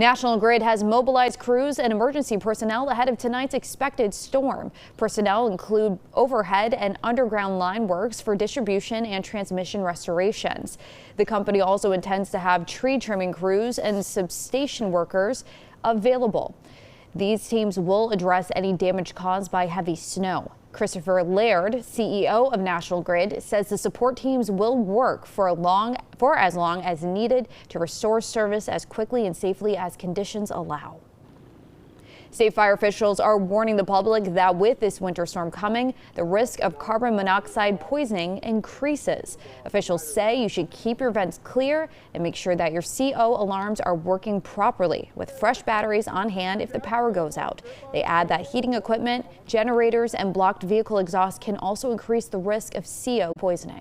National Grid has mobilized crews and emergency personnel ahead of tonight's expected storm. Personnel include overhead and underground line works for distribution and transmission restorations. The company also intends to have tree trimming crews and substation workers available. These teams will address any damage caused by heavy snow. Christopher Laird, CEO of National Grid, says the support teams will work for as long as needed to restore service as quickly and safely as conditions allow. State fire officials are warning the public that with this winter storm coming, the risk of carbon monoxide poisoning increases. Officials say you should keep your vents clear and make sure that your CO alarms are working properly with fresh batteries on hand if the power goes out. They add that heating equipment, generators, and blocked vehicle exhaust can also increase the risk of CO poisoning.